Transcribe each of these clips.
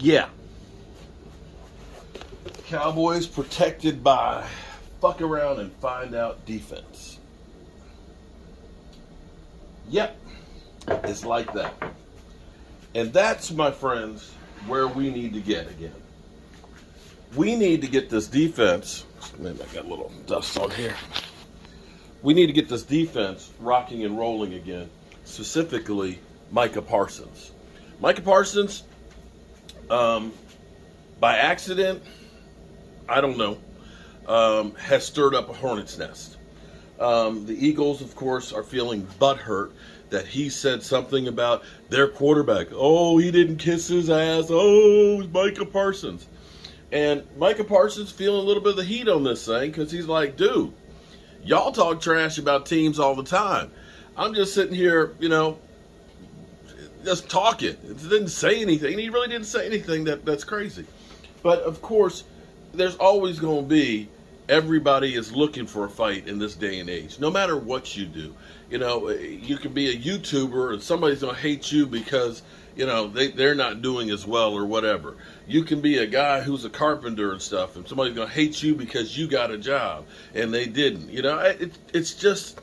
Yeah. Cowboys protected by fuck around and find out defense. Yep. It's like that. And that's, my friends, where we need to get again. We need to get this defense. Maybe I got a little dust on here. We need to get this defense rocking and rolling again. Specifically, Micah Parsons. Micah Parsons, by accident, I don't know, has stirred up a hornet's nest. The Eagles, of course, are feeling butthurt that he said something about their quarterback. Oh, he didn't kiss his ass. Oh, it's Micah Parsons. And Micah Parsons feeling a little bit of the heat on this thing because he's like, dude, y'all talk trash about teams all the time. I'm just sitting here, just talking. It didn't say anything. He really didn't say anything that's crazy. But, of course, there's always going to be, everybody is looking for a fight in this day and age, no matter what you do. You can be a YouTuber and somebody's going to hate you because, they're not doing as well or whatever. You can be a guy who's a carpenter and stuff and somebody's going to hate you because you got a job and they didn't. It's just,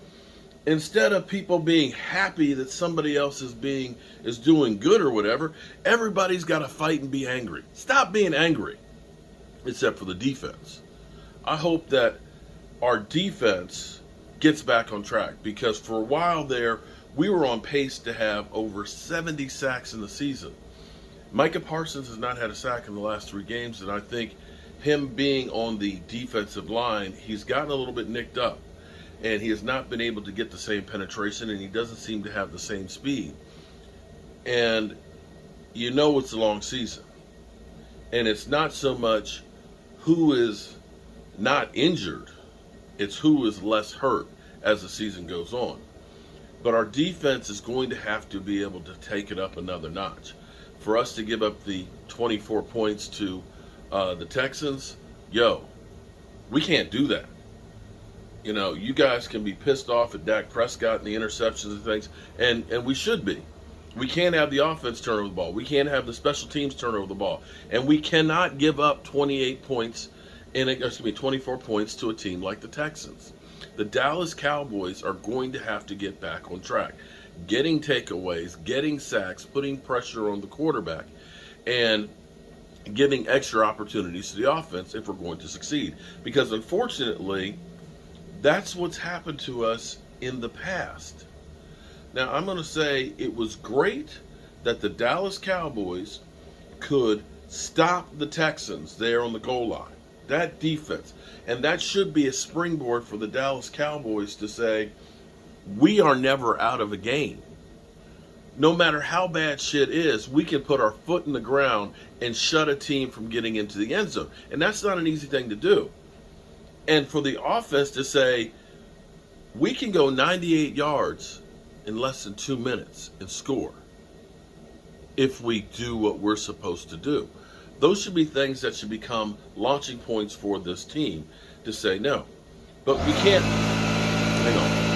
instead of people being happy that somebody else is doing good or whatever, everybody's got to fight and be angry. Stop being angry, except for the defense. I hope that our defense gets back on track because for a while there, we were on pace to have over 70 sacks in the season. Micah Parsons has not had a sack in the last 3 games, and I think him being on the defensive line, he's gotten a little bit nicked up, and he has not been able to get the same penetration, and he doesn't seem to have the same speed. And it's a long season. And it's not so much who is not injured, it's who is less hurt as the season goes on. But our defense is going to have to be able to take it up another notch. For us to give up the 24 points to the Texans, we can't do that. You guys can be pissed off at Dak Prescott and the interceptions and things, and we should be. We can't have the offense turn over the ball. We can't have the special teams turn over the ball. And we cannot give up 24 points to a team like the Texans. The Dallas Cowboys are going to have to get back on track. Getting takeaways, getting sacks, putting pressure on the quarterback, and giving extra opportunities to the offense if we're going to succeed. Because unfortunately, that's what's happened to us in the past. Now, I'm going to say it was great that the Dallas Cowboys could stop the Texans there on the goal line. That defense. And that should be a springboard for the Dallas Cowboys to say, we are never out of a game. No matter how bad shit is, we can put our foot in the ground and shut a team from getting into the end zone. And that's not an easy thing to do. And for the offense to say, we can go 98 yards in less than 2 minutes and score if we do what we're supposed to do. Those should be things that should become launching points for this team to say no. But we can't. Hang on.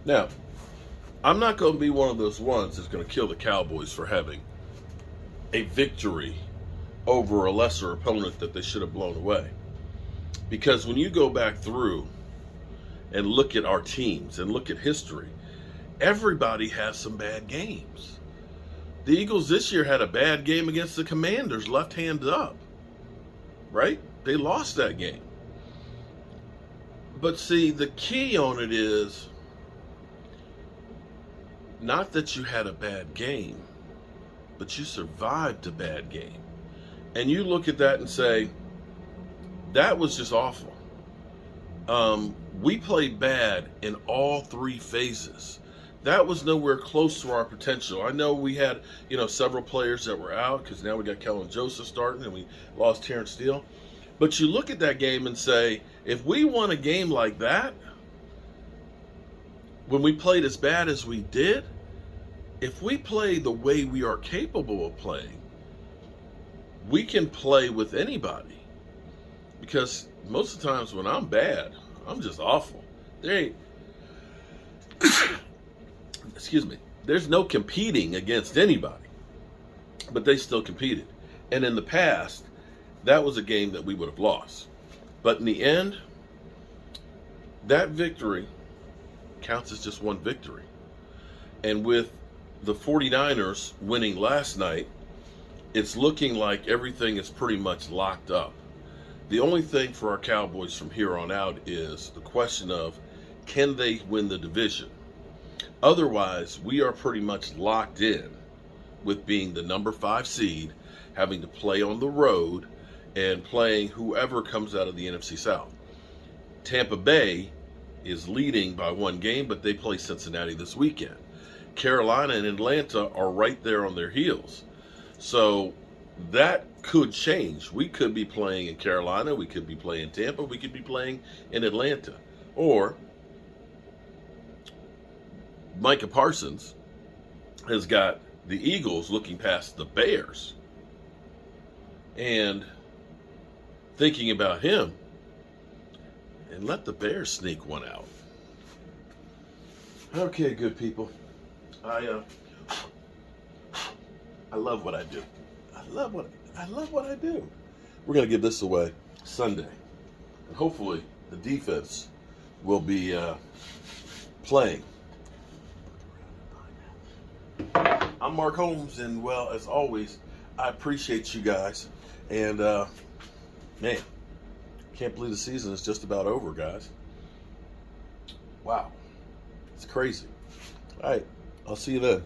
Now, I'm not going to be one of those ones that's going to kill the Cowboys for having a victory over a lesser opponent that they should have blown away. Because when you go back through and look at our teams and look at history, everybody has some bad games. The Eagles this year had a bad game against the Commanders, left hand up, right? They lost that game. But see, the key on it is not that you had a bad game, but you survived a bad game. And you look at that and say, that was just awful. We played bad in all 3 phases. That was nowhere close to our potential. I know we had, several players that were out because now we got Kellen Joseph starting and we lost Terrence Steele. But you look at that game and say, if we won a game like that, when we played as bad as we did, if we play the way we are capable of playing, we can play with anybody. Because most of the times when I'm bad, I'm just awful. There ain't, excuse me, there's no competing against anybody. But they still competed. And in the past, that was a game that we would have lost. But in the end, that victory counts as just one victory. And with the 49ers winning last night, it's looking like everything is pretty much locked up. The only thing for our Cowboys from here on out is the question of, can they win the division? Otherwise, we are pretty much locked in with being the number 5 seed, having to play on the road, and playing whoever comes out of the NFC South. Tampa Bay is leading by 1 game, but they play Cincinnati this weekend. Carolina and Atlanta are right there on their heels. So that could change. We could be playing in Carolina, we could be playing Tampa, we could be playing in Atlanta. Or Micah Parsons has got the Eagles looking past the Bears and thinking about him, and let the Bears sneak one out. Okay, good people. I love what I do. I love what I do. We're gonna give this away Sunday, and hopefully the defense will be playing. I'm Mark Holmes, and well, as always, I appreciate you guys. And man, can't believe the season is just about over, guys. Wow, it's crazy. All right, I'll see you then.